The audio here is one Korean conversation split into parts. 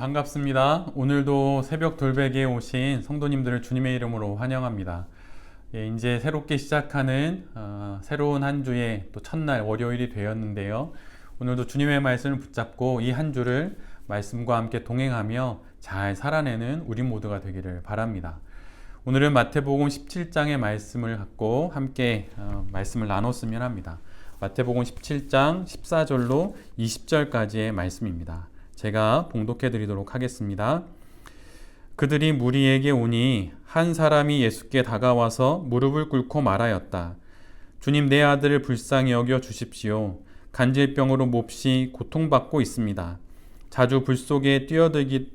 반갑습니다. 오늘도 새벽 돌베개에 오신 성도님들을 주님의 이름으로 환영합니다. 이제 새롭게 시작하는 새로운 한 주의 또 첫날 월요일이 되었는데요. 오늘도 주님의 말씀을 붙잡고 이 한 주를 말씀과 함께 동행하며 잘 살아내는 우리 모두가 되기를 바랍니다. 오늘은 마태복음 17장의 말씀을 갖고 함께 말씀을 나눴으면 합니다. 마태복음 17장 14절로 20절까지의 말씀입니다. 제가 봉독해 드리도록 하겠습니다. 그들이 무리에게 오니 한 사람이 예수께 다가와서 무릎을 꿇고 말하였다. 주님, 내 아들을 불쌍히 여겨 주십시오. 간질병으로 몹시 고통받고 있습니다. 자주 불 속에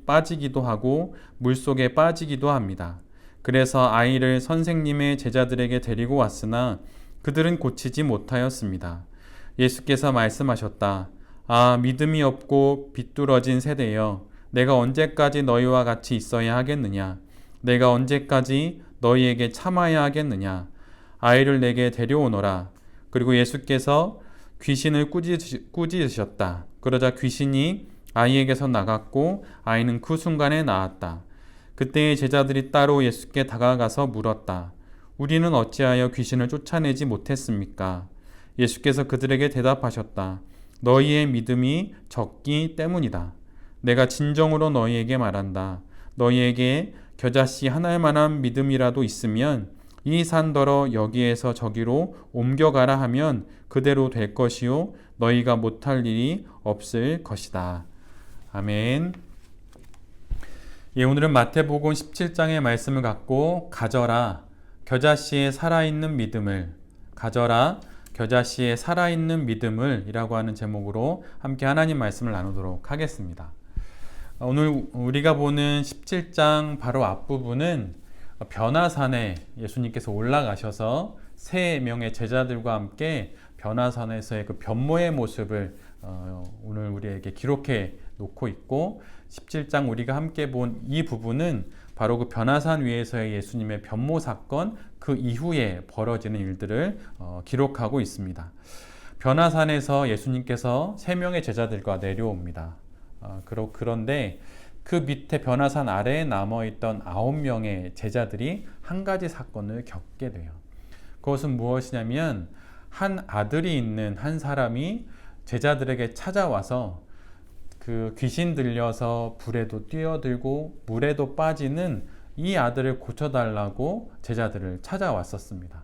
빠지기도 하고 물 속에 빠지기도 합니다. 그래서 아이를 선생님의 제자들에게 데리고 왔으나 그들은 고치지 못하였습니다. 예수께서 말씀하셨다. 아, 믿음이 없고 비뚤어진 세대여, 내가 언제까지 너희와 같이 있어야 하겠느냐? 내가 언제까지 너희에게 참아야 하겠느냐? 아이를 내게 데려오너라. 그리고 예수께서 귀신을 꾸짖으셨다. 그러자 귀신이 아이에게서 나갔고 아이는 그 순간에 나았다. 그때의 제자들이 따로 예수께 다가가서 물었다. 우리는 어찌하여 귀신을 쫓아내지 못했습니까? 예수께서 그들에게 대답하셨다. 너희의 믿음이 적기 때문이다. 내가 진정으로 너희에게 말한다. 너희에게 겨자씨 한 알만한 믿음이라도 있으면 이 산더러 여기에서 저기로 옮겨가라 하면 그대로 될 것이요 너희가 못할 일이 없을 것이다. 아멘. 오늘은 마태복음 17장의 말씀을 갖고 가져라 겨자씨의 살아있는 믿음을, 가져라 겨자씨의 살아있는 믿음을 이라고 하는 제목으로 함께 하나님 말씀을 나누도록 하겠습니다. 오늘 우리가 보는 17장 바로 앞부분은 변화산에 예수님께서 올라가셔서 3명의 제자들과 함께 변화산에서의 그 변모의 모습을 오늘 우리에게 기록해 놓고 있고, 17장 우리가 함께 본 이 부분은 바로 그 변화산 위에서의 예수님의 변모 사건, 그 이후에 벌어지는 일들을 기록하고 있습니다. 변화산에서 예수님께서 3명의 제자들과 내려옵니다. 그런데 그 밑에 변화산 아래에 남아있던 9명의 제자들이 한 가지 사건을 겪게 돼요. 그것은 무엇이냐면 한 아들이 있는 한 사람이 제자들에게 찾아와서 그 귀신 들려서 불에도 뛰어들고 물에도 빠지는 이 아들을 고쳐달라고 제자들을 찾아왔었습니다.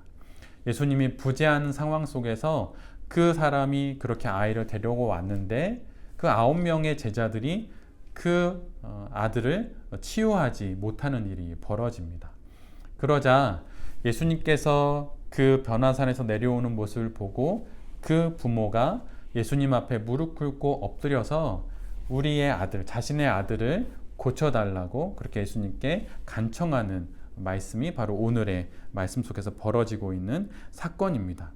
예수님이 부재한 상황 속에서 그 사람이 그렇게 아이를 데려고 왔는데 그 9명의 제자들이 그 아들을 치유하지 못하는 일이 벌어집니다. 그러자 예수님께서 그 변화산에서 내려오는 모습을 보고 그 부모가 예수님 앞에 무릎 꿇고 엎드려서 우리의 아들, 자신의 아들을 고쳐달라고 그렇게 예수님께 간청하는 말씀이 바로 오늘의 말씀 속에서 벌어지고 있는 사건입니다.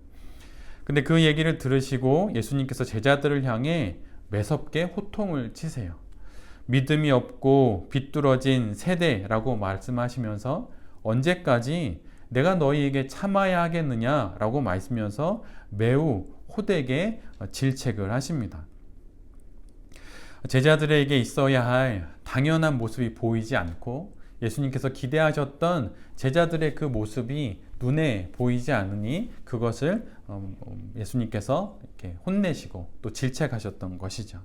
근데 그 얘기를 들으시고 예수님께서 제자들을 향해 매섭게 호통을 치세요. 믿음이 없고 비뚤어진 세대라고 말씀하시면서 언제까지 내가 너희에게 참아야 하겠느냐라고 말씀하시면서 매우 호되게 질책을 하십니다. 제자들에게 있어야 할 당연한 모습이 보이지 않고 예수님께서 기대하셨던 제자들의 그 모습이 눈에 보이지 않으니 그것을 예수님께서 이렇게 혼내시고 또 질책하셨던 것이죠.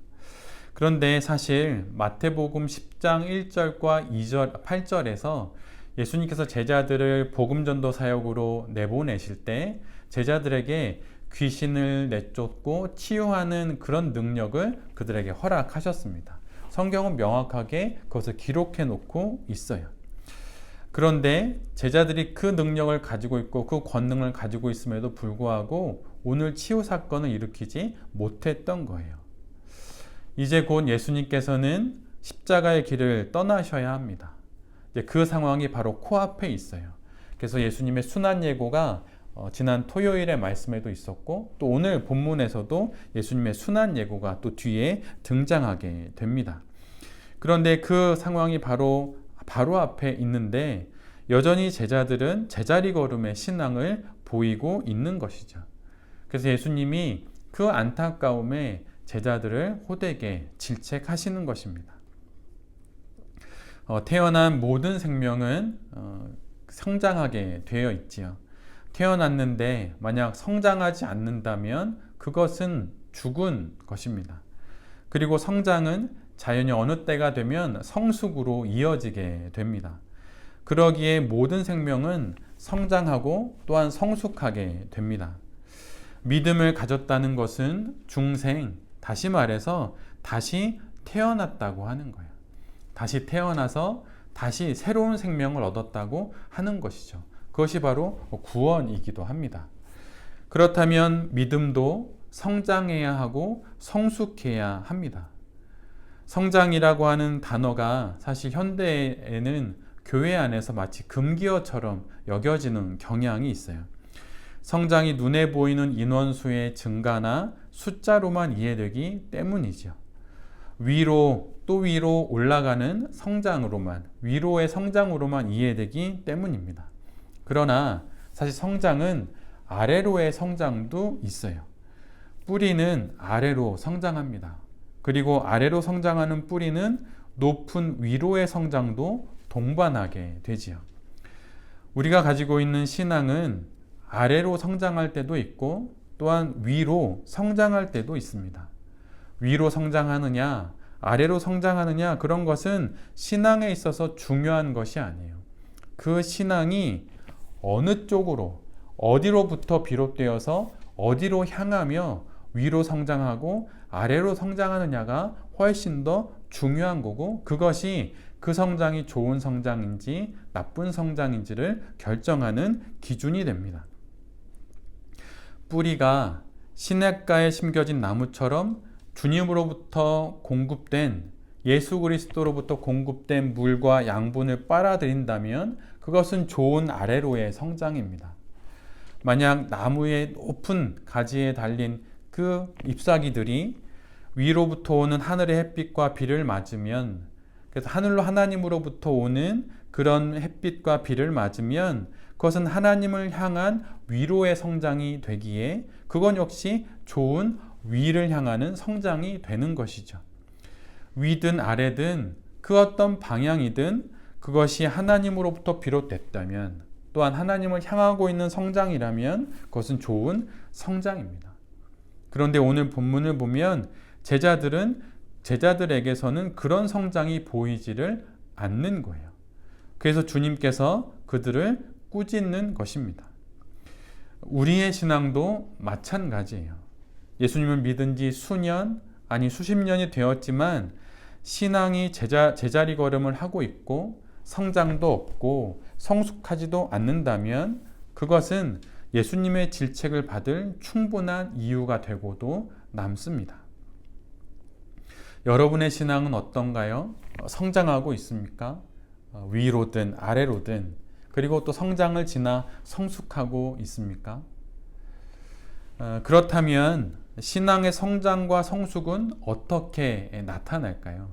그런데 사실 마태복음 10장 1절과 2절, 8절에서 예수님께서 제자들을 복음전도 사역으로 내보내실 때 제자들에게 귀신을 내쫓고 치유하는 그런 능력을 그들에게 허락하셨습니다. 성경은 명확하게 그것을 기록해 놓고 있어요. 그런데 제자들이 그 능력을 가지고 있고 그 권능을 가지고 있음에도 불구하고 오늘 치유 사건을 일으키지 못했던 거예요. 이제 곧 예수님께서는 십자가의 길을 떠나셔야 합니다. 이제 그 상황이 바로 코앞에 있어요. 그래서 예수님의 순환 예고가 지난 토요일의 말씀에도 있었고 또 오늘 본문에서도 예수님의 순환 예고가 또 뒤에 등장하게 됩니다. 그런데 그 상황이 바로 앞에 있는데 여전히 제자들은 제자리 걸음의 신앙을 보이고 있는 것이죠. 그래서 예수님이 그 안타까움에 제자들을 호되게 질책하시는 것입니다. 태어난 모든 생명은 성장하게 되어 있지요. 태어났는데 만약 성장하지 않는다면 그것은 죽은 것입니다. 그리고 성장은 자연히 어느 때가 되면 성숙으로 이어지게 됩니다. 그러기에 모든 생명은 성장하고 또한 성숙하게 됩니다. 믿음을 가졌다는 것은 중생, 다시 말해서 다시 태어났다고 하는 거예요. 다시 태어나서 다시 새로운 생명을 얻었다고 하는 것이죠. 그것이 바로 구원이기도 합니다. 그렇다면 믿음도 성장해야 하고 성숙해야 합니다. 성장이라고 하는 단어가 사실 현대에는 교회 안에서 마치 금기어처럼 여겨지는 경향이 있어요. 성장이 눈에 보이는 인원수의 증가나 숫자로만 이해되기 때문이죠. 위로 또 위로 올라가는 성장으로만, 위로의 성장으로만 이해되기 때문입니다. 그러나 사실 성장은 아래로의 성장도 있어요. 뿌리는 아래로 성장합니다. 그리고 아래로 성장하는 뿌리는 높은 위로의 성장도 동반하게 되지요. 우리가 가지고 있는 신앙은 아래로 성장할 때도 있고 또한 위로 성장할 때도 있습니다. 위로 성장하느냐, 아래로 성장하느냐, 그런 것은 신앙에 있어서 중요한 것이 아니에요. 그 신앙이 어느 쪽으로, 어디로부터 비롯되어서 어디로 향하며 위로 성장하고 아래로 성장하느냐가 훨씬 더 중요한 거고, 그것이 그 성장이 좋은 성장인지 나쁜 성장인지를 결정하는 기준이 됩니다. 뿌리가 시냇가에 심겨진 나무처럼 주님으로부터 공급된, 예수 그리스도로부터 공급된 물과 양분을 빨아들인다면 그것은 좋은 아래로의 성장입니다. 만약 나무의 높은 가지에 달린 그 잎사귀들이 위로부터 오는 하늘의 햇빛과 비를 맞으면, 그래서 하늘로 하나님으로부터 오는 그런 햇빛과 비를 맞으면 그것은 하나님을 향한 위로의 성장이 되기에 그건 역시 좋은 위를 향하는 성장이 되는 것이죠. 위든 아래든 그 어떤 방향이든 그것이 하나님으로부터 비롯됐다면, 또한 하나님을 향하고 있는 성장이라면 그것은 좋은 성장입니다. 그런데 오늘 본문을 보면 제자들에게서는 그런 성장이 보이지를 않는 거예요. 그래서 주님께서 그들을 꾸짖는 것입니다. 우리의 신앙도 마찬가지예요. 예수님을 믿은 지 수년, 아니 수십 년이 되었지만 신앙이 제자리 걸음을 하고 있고 성장도 없고 성숙하지도 않는다면 그것은 예수님의 질책을 받을 충분한 이유가 되고도 남습니다. 여러분의 신앙은 어떤가요? 성장하고 있습니까? 위로든 아래로든, 그리고 또 성장을 지나 성숙하고 있습니까? 그렇다면 신앙의 성장과 성숙은 어떻게 나타날까요?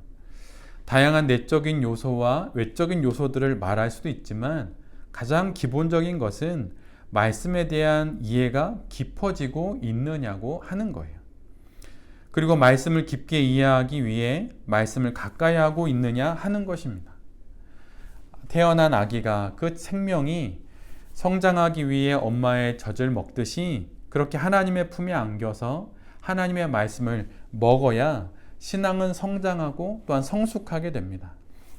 다양한 내적인 요소와 외적인 요소들을 말할 수도 있지만 가장 기본적인 것은 말씀에 대한 이해가 깊어지고 있느냐고 하는 거예요. 그리고 말씀을 깊게 이해하기 위해 말씀을 가까이 하고 있느냐 하는 것입니다. 태어난 아기가, 그 생명이 성장하기 위해 엄마의 젖을 먹듯이 그렇게 하나님의 품에 안겨서 하나님의 말씀을 먹어야 신앙은 성장하고 또한 성숙하게 됩니다.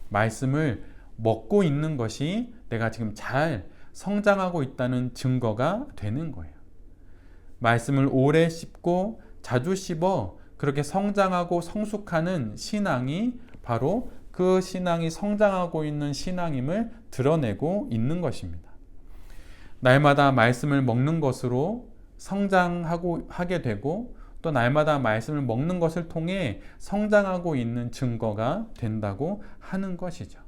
말씀을 먹고 있는 것이 내가 지금 잘 성장하고 있다는 증거가 되는 거예요. 말씀을 오래 씹고 자주 씹어 그렇게 성장하고 성숙하는 신앙이 바로 그 신앙이 성장하고 있는 신앙임을 드러내고 있는 것입니다. 날마다 말씀을 먹는 것으로 성장하게 되고 또 날마다 말씀을 먹는 것을 통해 성장하고 있는 증거가 된다고 하는 것이죠.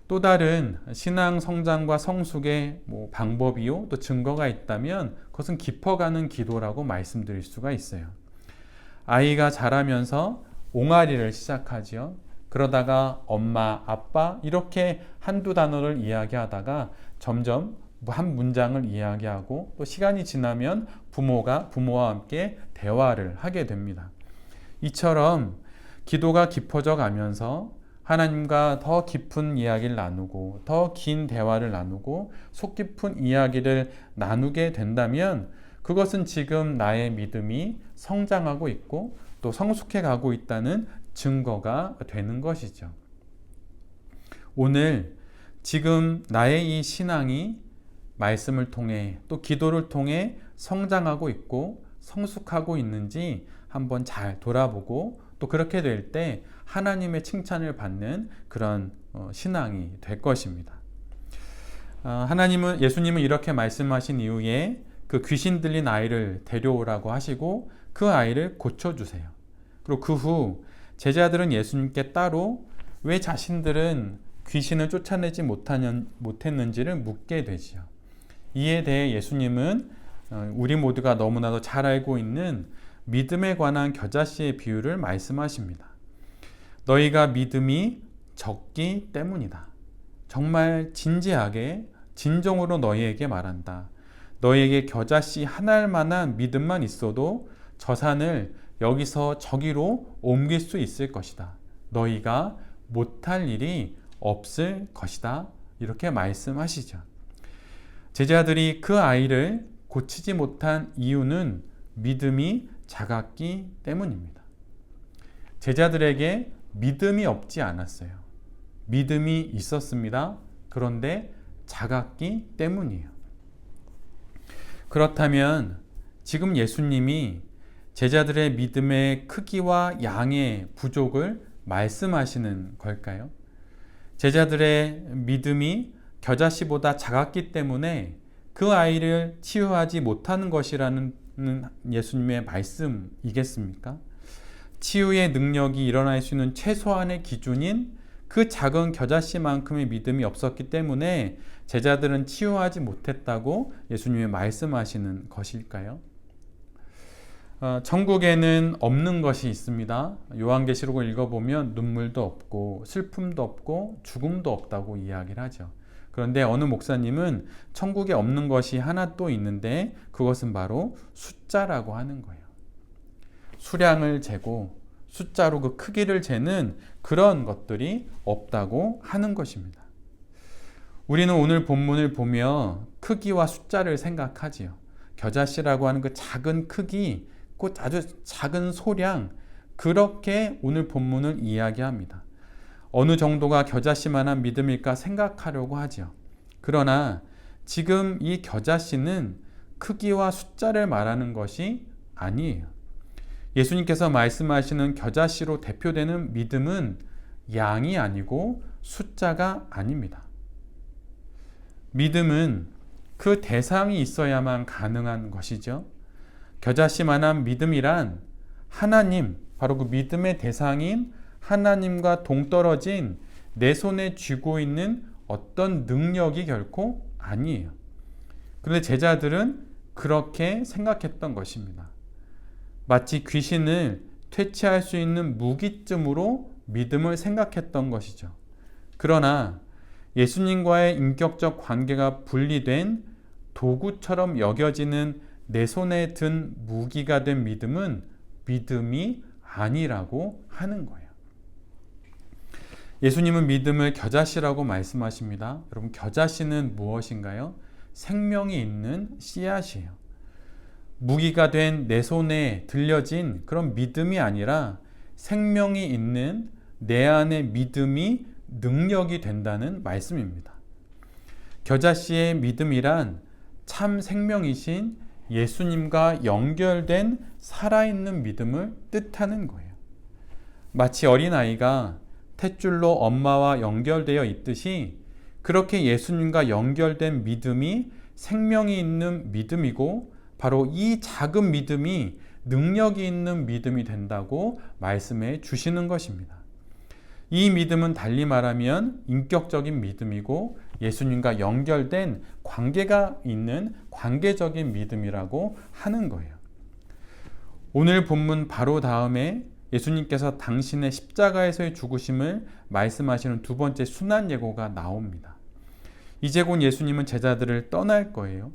또 다른 신앙 성장과 성숙의 방법이요 또 증거가 있다면 그것은 깊어가는 기도라고 말씀드릴 수가 있어요. 아이가 자라면서 옹알이를 시작하지요. 그러다가 엄마, 아빠 이렇게 한두 단어를 이야기하다가 점점 한 문장을 이야기하고 또 시간이 지나면 부모와 함께 대화를 하게 됩니다. 이처럼 기도가 깊어져 가면서 하나님과 더 깊은 이야기를 나누고 더 긴 대화를 나누고 속 깊은 이야기를 나누게 된다면 그것은 지금 나의 믿음이 성장하고 있고 또 성숙해 가고 있다는 증거가 되는 것이죠. 오늘 지금 나의 이 신앙이 말씀을 통해 또 기도를 통해 성장하고 있고 성숙하고 있는지 한번 잘 돌아보고 또 그렇게 될 때 하나님의 칭찬을 받는 그런 신앙이 될 것입니다. 예수님은 이렇게 말씀하신 이후에 그 귀신 들린 아이를 데려오라고 하시고 그 아이를 고쳐주세요. 그리고 그 후 제자들은 예수님께 따로 왜 자신들은 귀신을 쫓아내지 못했는지를 묻게 되지요. 이에 대해 예수님은 우리 모두가 너무나도 잘 알고 있는 믿음에 관한 겨자씨의 비유를 말씀하십니다. 너희가 믿음이 적기 때문이다. 정말 진지하게 진정으로 너희에게 말한다. 너희에게 겨자씨 한 알만한 믿음만 있어도 저 산을 여기서 저기로 옮길 수 있을 것이다. 너희가 못할 일이 없을 것이다. 이렇게 말씀하시죠. 제자들이 그 아이를 고치지 못한 이유는 믿음이 작았기 때문입니다. 제자들에게 믿음이 없지 않았어요. 믿음이 있었습니다. 그런데 작았기 때문이에요. 그렇다면 지금 예수님이 제자들의 믿음의 크기와 양의 부족을 말씀하시는 걸까요? 제자들의 믿음이 겨자씨보다 작았기 때문에 그 아이를 치유하지 못하는 것이라는 예수님의 말씀이겠습니까? 치유의 능력이 일어날 수 있는 최소한의 기준인 그 작은 겨자씨만큼의 믿음이 없었기 때문에 제자들은 치유하지 못했다고 예수님이 말씀하시는 것일까요? 천국에는 없는 것이 있습니다. 요한계시록을 읽어보면 눈물도 없고 슬픔도 없고 죽음도 없다고 이야기를 하죠. 그런데 어느 목사님은 천국에 없는 것이 하나 또 있는데 그것은 바로 숫자라고 하는 거예요. 수량을 재고 숫자로 그 크기를 재는 그런 것들이 없다고 하는 것입니다. 우리는 오늘 본문을 보며 크기와 숫자를 생각하지요. 겨자씨라고 하는 그 작은 크기, 그 아주 작은 소량, 그렇게 오늘 본문을 이야기합니다. 어느 정도가 겨자씨만한 믿음일까 생각하려고 하죠. 그러나 지금 이 겨자씨는 크기와 숫자를 말하는 것이 아니에요. 예수님께서 말씀하시는 겨자씨로 대표되는 믿음은 양이 아니고 숫자가 아닙니다. 믿음은 그 대상이 있어야만 가능한 것이죠. 겨자씨만한 믿음이란 하나님, 바로 그 믿음의 대상인 하나님과 동떨어진 내 손에 쥐고 있는 어떤 능력이 결코 아니에요. 그런데 제자들은 그렇게 생각했던 것입니다. 마치 귀신을 퇴치할 수 있는 무기쯤으로 믿음을 생각했던 것이죠. 그러나 예수님과의 인격적 관계가 분리된 도구처럼 여겨지는 내 손에 든 무기가 된 믿음은 믿음이 아니라고 하는 거예요. 예수님은 믿음을 겨자씨라고 말씀하십니다. 여러분, 겨자씨는 무엇인가요? 생명이 있는 씨앗이에요. 무기가 된 내 손에 들려진 그런 믿음이 아니라 생명이 있는 내 안의 믿음이 능력이 된다는 말씀입니다. 겨자씨의 믿음이란 참 생명이신 예수님과 연결된 살아있는 믿음을 뜻하는 거예요. 마치 어린아이가 탯줄로 엄마와 연결되어 있듯이 그렇게 예수님과 연결된 믿음이 생명이 있는 믿음이고 바로 이 작은 믿음이 능력이 있는 믿음이 된다고 말씀해 주시는 것입니다. 이 믿음은 달리 말하면 인격적인 믿음이고 예수님과 연결된 관계가 있는 관계적인 믿음이라고 하는 거예요. 오늘 본문 바로 다음에 예수님께서 당신의 십자가에서의 죽으심을 말씀하시는 두 번째 순환 예고가 나옵니다. 이제 곧 예수님은 제자들을 떠날 거예요.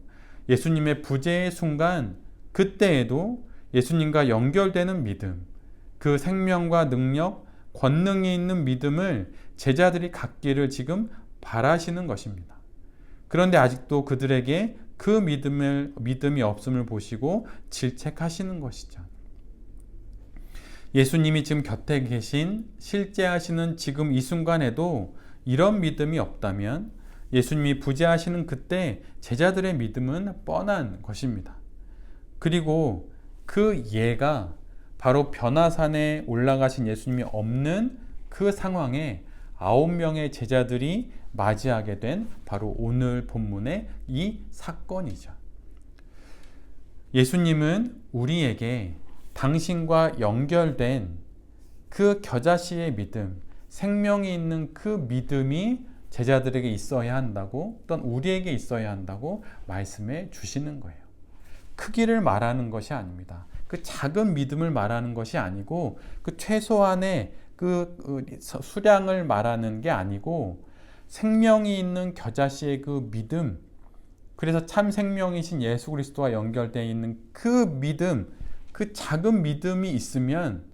예수님의 부재의 순간, 그때에도 예수님과 연결되는 믿음, 그 생명과 능력, 권능이 있는 믿음을 제자들이 갖기를 지금 바라시는 것입니다. 그런데 아직도 그들에게 그 믿음이 없음을 보시고 질책하시는 것이죠. 예수님이 지금 곁에 계신 실제 하시는 지금 이 순간에도 이런 믿음이 없다면 예수님이 부재하시는 그때 제자들의 믿음은 뻔한 것입니다. 그리고 그 예가 바로 변화산에 올라가신 예수님이 없는 그 상황에 9명의 제자들이 맞이하게 된 바로 오늘 본문의 이 사건이죠. 예수님은 우리에게 당신과 연결된 그 겨자씨의 믿음, 생명이 있는 그 믿음이 제자들에게 있어야 한다고, 또는 우리에게 있어야 한다고 말씀해 주시는 거예요. 크기를 말하는 것이 아닙니다. 그 작은 믿음을 말하는 것이 아니고, 그 최소한의 그 수량을 말하는 게 아니고, 생명이 있는 겨자씨의 그 믿음, 그래서 참 생명이신 예수 그리스도와 연결되어 있는 그 믿음, 그 작은 믿음이 있으면,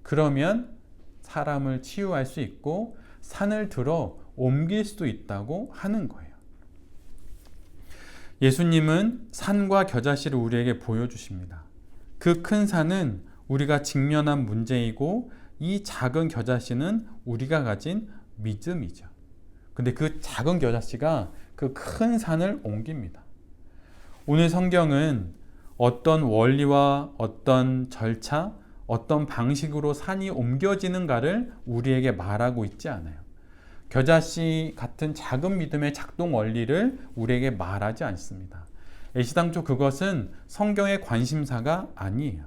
그러면 사람을 치유할 수 있고 산을 들어 옮길 수도 있다고 하는 거예요. 예수님은 산과 겨자씨를 우리에게 보여주십니다. 그 큰 산은 우리가 직면한 문제이고, 이 작은 겨자씨는 우리가 가진 믿음이죠. 근데 그 작은 겨자씨가 그 큰 산을 옮깁니다. 오늘 성경은 어떤 원리와 어떤 절차, 어떤 방식으로 산이 옮겨지는가를 우리에게 말하고 있지 않아요. 겨자씨 같은 작은 믿음의 작동 원리를 우리에게 말하지 않습니다. 애시당초 그것은 성경의 관심사가 아니에요.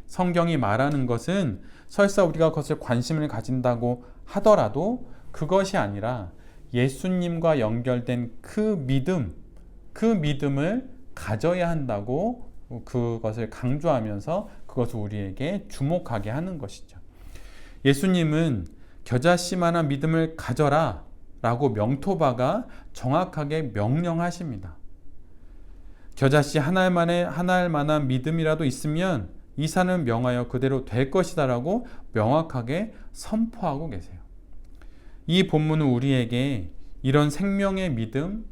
성경이 말하는 것은 설사 우리가 그것을 관심을 가진다고 하더라도 그것이 아니라 예수님과 연결된 그 믿음을 가져야 한다고 그것을 강조하면서 그것을 우리에게 주목하게 하는 것이죠. 예수님은 겨자씨만한 믿음을 가져라 라고 명토바가 정확하게 명령하십니다. 겨자씨 한 알만한 믿음이라도 있으면 이 산은 명하여 그대로 될 것이다 라고 명확하게 선포하고 계세요. 이 본문은 우리에게 이런 생명의 믿음,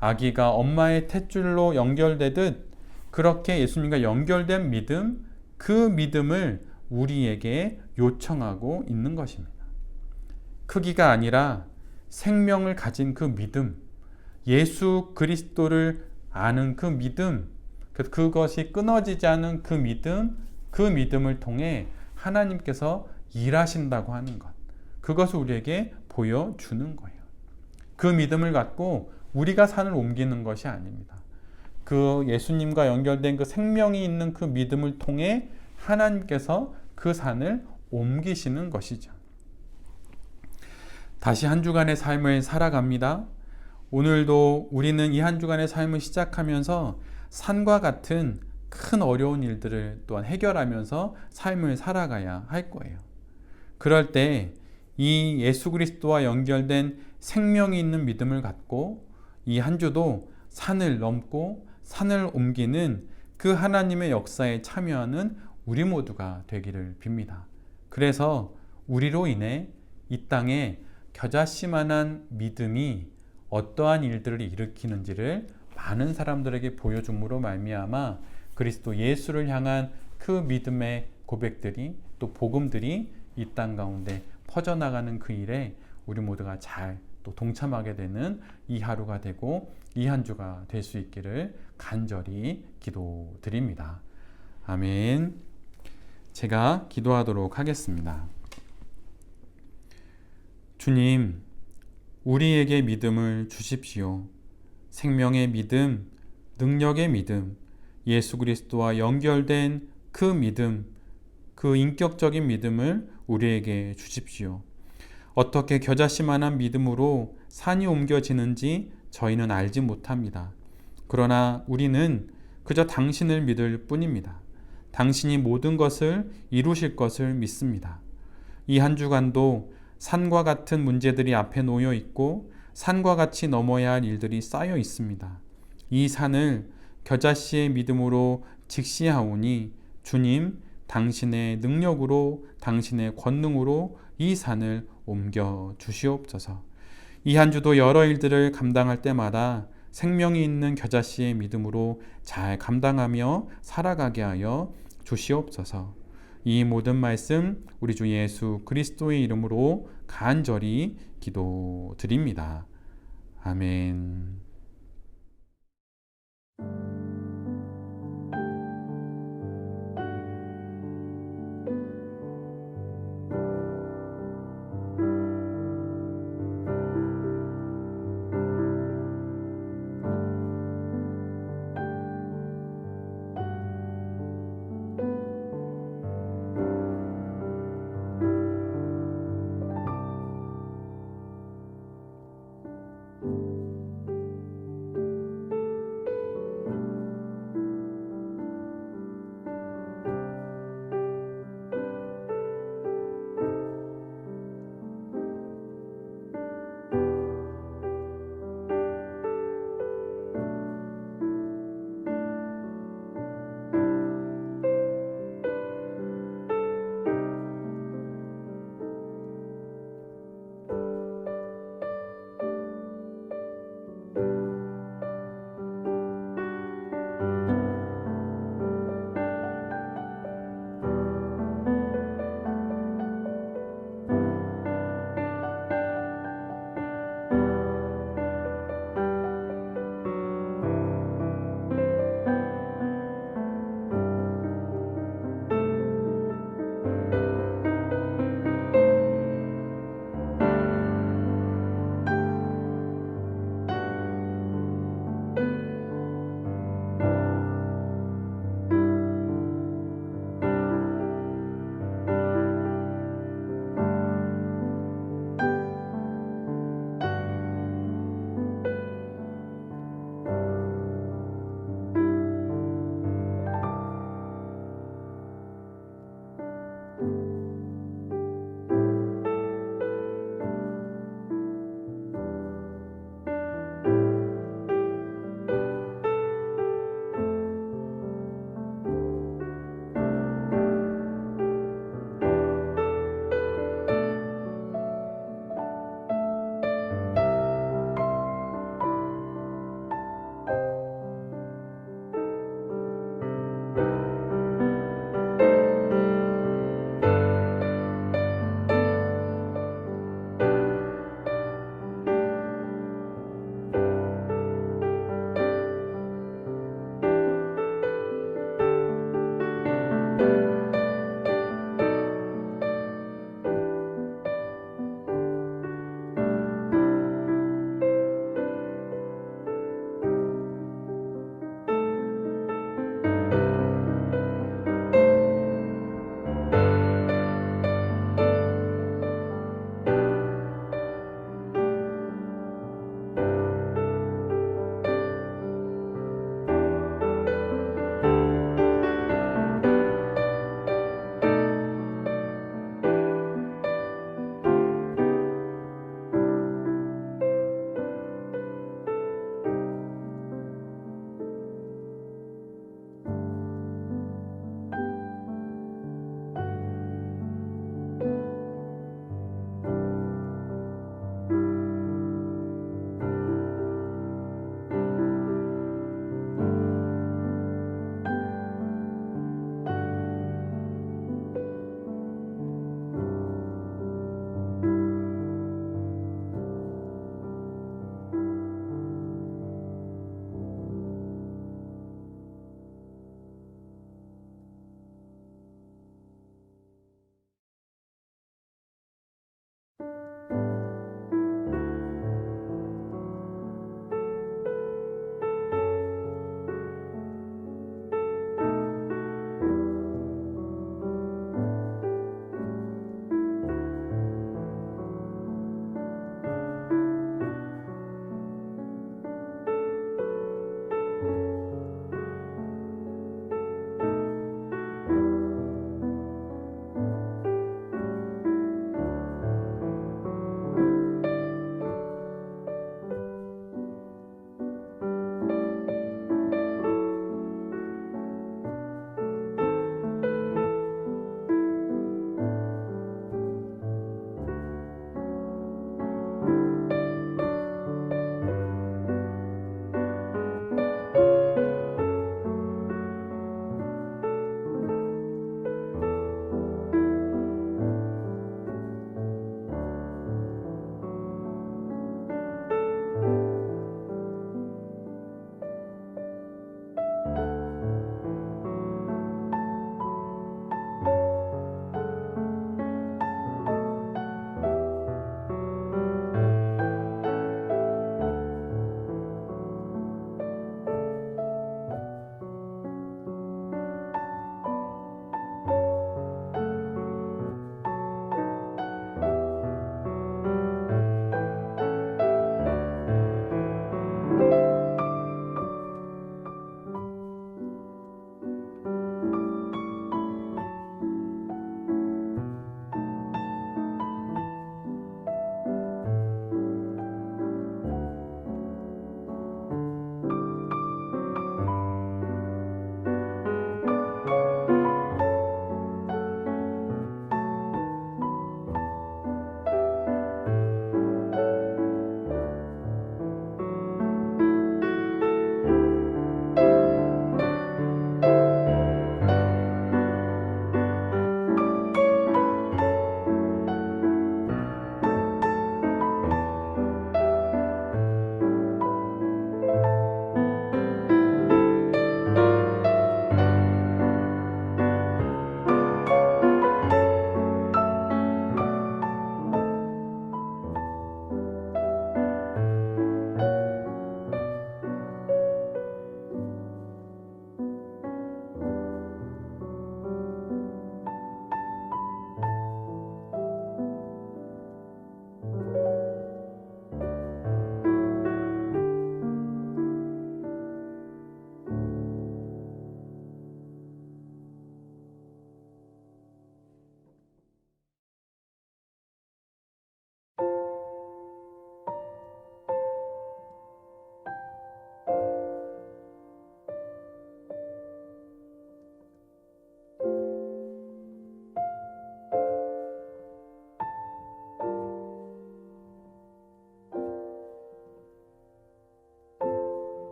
아기가 엄마의 탯줄로 연결되듯 그렇게 예수님과 연결된 믿음, 그 믿음을 우리에게 요청하고 있는 것입니다. 크기가 아니라 생명을 가진 그 믿음, 예수 그리스도를 아는 그 믿음, 그것이 끊어지지 않은 그 믿음을 통해 하나님께서 일하신다고 하는 것, 그것을 우리에게 보여주는 거예요. 그 믿음을 갖고 우리가 산을 옮기는 것이 아닙니다. 그 예수님과 연결된 그 생명이 있는 그 믿음을 통해 하나님께서 그 산을 옮기시는 것이죠. 다시 한 주간의 삶을 살아갑니다. 오늘도 우리는 이 한 주간의 삶을 시작하면서 산과 같은 큰 어려운 일들을 또한 해결하면서 삶을 살아가야 할 거예요. 그럴 때 이 예수 그리스도와 연결된 생명이 있는 믿음을 갖고 이 한 주도 산을 넘고 산을 옮기는 그 하나님의 역사에 참여하는 우리 모두가 되기를 빕니다. 그래서 우리로 인해 이 땅에 겨자씨만한 믿음이 어떠한 일들을 일으키는지를 많은 사람들에게 보여줌으로 말미암아 그리스도 예수를 향한 그 믿음의 고백들이 또 복음들이 이 땅 가운데 퍼져나가는 그 일에 우리 모두가 잘 또 동참하게 되는 이 하루가 되고 이 한 주가 될 수 있기를 간절히 기도드립니다. 아멘. 제가 기도하도록 하겠습니다. 주님, 우리에게 믿음을 주십시오. 생명의 믿음, 능력의 믿음, 예수 그리스도와 연결된 그 믿음, 그 인격적인 믿음을 우리에게 주십시오. 어떻게 겨자씨만한 믿음으로 산이 옮겨지는지 저희는 알지 못합니다. 그러나 우리는 그저 당신을 믿을 뿐입니다. 당신이 모든 것을 이루실 것을 믿습니다. 이 한 주간도 산과 같은 문제들이 앞에 놓여 있고 산과 같이 넘어야 할 일들이 쌓여 있습니다. 이 산을 겨자씨의 믿음으로 직시하오니 주님, 당신의 능력으로, 당신의 권능으로 이 산을 옮겨 주시옵소서. 이 한 주도 여러 일들을 감당할 때마다 생명이 있는 겨자씨의 믿음으로 잘 감당하며 살아가게 하여 주시옵소서. 이 모든 말씀 우리 주 예수 그리스도의 이름으로 간절히 기도드립니다. 아멘.